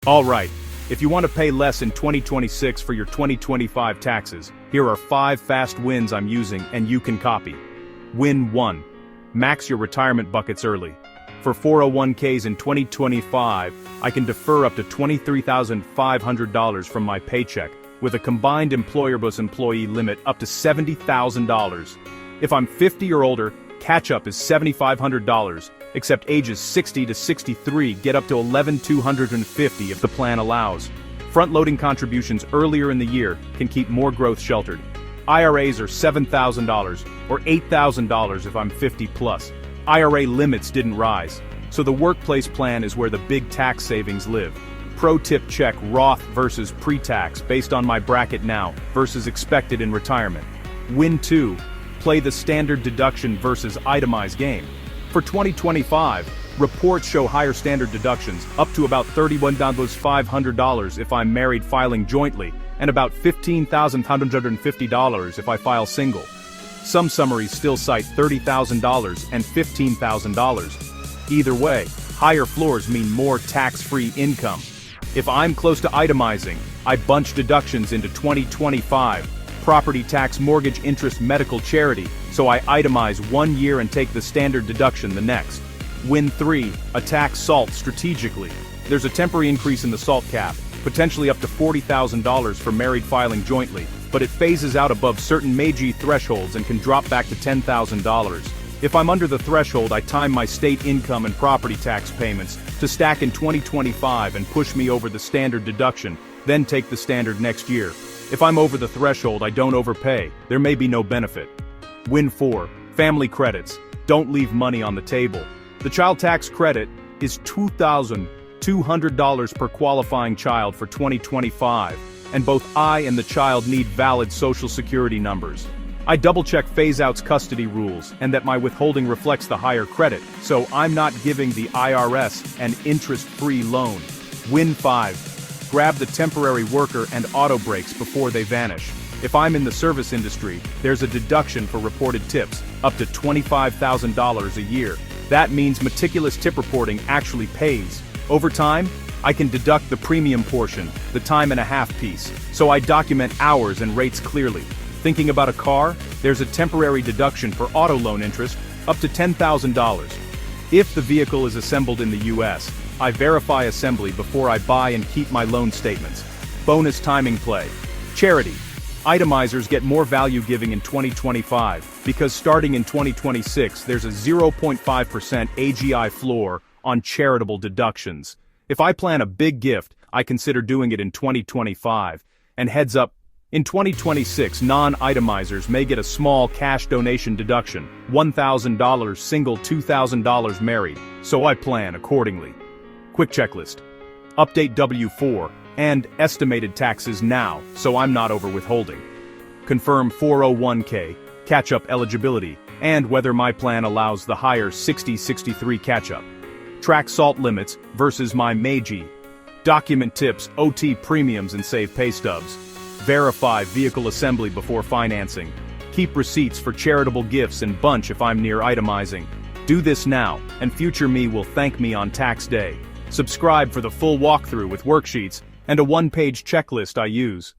Alright, if you want to pay less in 2026 for your 2025 taxes, here are 5 fast wins I'm using and you can copy. Win 1. Max your retirement buckets early. For 401ks in 2025, I can defer up to $23,500 from my paycheck, with a combined employer-plus-employee limit up to $70,000. If I'm 50 or older, catch-up is $7,500, except ages 60 to 63 get up to $11,250 if the plan allows. Front-loading contributions earlier in the year can keep more growth sheltered. IRAs are $7,000, or $8,000 if I'm 50 plus. IRA limits didn't rise, so the workplace plan is where the big tax savings live. Pro tip: check Roth versus pre-tax based on my bracket now versus expected in retirement. Win 2. Play the standard deduction versus itemized game. For 2025, reports show higher standard deductions, up to about $31,500 if I'm married filing jointly, and about $15,150 if I file single. Some summaries still cite $30,000 and $15,000. Either way, higher floors mean more tax-free income. If I'm close to itemizing, I bunch deductions into 2025. Property tax, mortgage, interest, medical, charity, so I itemize 1 year and take the standard deduction the next. Win 3. Attack SALT strategically. There's a temporary increase in the SALT cap, potentially up to $40,000 for married filing jointly, but it phases out above certain MAGI thresholds and can drop back to $10,000. If I'm under the threshold, I time my state income and property tax payments to stack in 2025 and push me over the standard deduction, then take the standard next year. If I'm over the threshold, I don't overpay. There may be no benefit. Win 4. Family credits. Don't leave money on the table. The child tax credit is $2,200 per qualifying child for 2025, and both I and the child need valid Social Security numbers. I double-check phase-out's custody rules and that my withholding reflects the higher credit, so I'm not giving the IRS an interest-free loan. Win 5. Grab the temporary worker and auto breaks before they vanish. If I'm in the service industry, there's a deduction for reported tips, up to $25,000 a year. That means meticulous tip reporting actually pays. Over time, I can deduct the premium portion, the time and a half piece, so I document hours and rates clearly. Thinking about a car? There's a temporary deduction for auto loan interest, up to $10,000. If the vehicle is assembled in the US, I verify assembly before I buy and keep my loan statements. Bonus timing play. Charity. Itemizers get more value giving in 2025, because starting in 2026 there's a 0.5% AGI floor on charitable deductions. If I plan a big gift, I consider doing it in 2025. And heads up, in 2026 non-itemizers may get a small cash donation deduction, $1,000 single, $2,000 married, so I plan accordingly. Quick checklist. Update W-4 and estimated taxes now, so I'm not over withholding. Confirm 401k, catch-up eligibility, and whether my plan allows the higher 60-63 catch-up. Track SALT limits versus my MAGI. Document tips, OT premiums and save pay stubs. Verify vehicle assembly before financing. Keep receipts for charitable gifts and bunch if I'm near itemizing. Do this now, and future me will thank me on tax day. Subscribe for the full walkthrough with worksheets and a one-page checklist I use.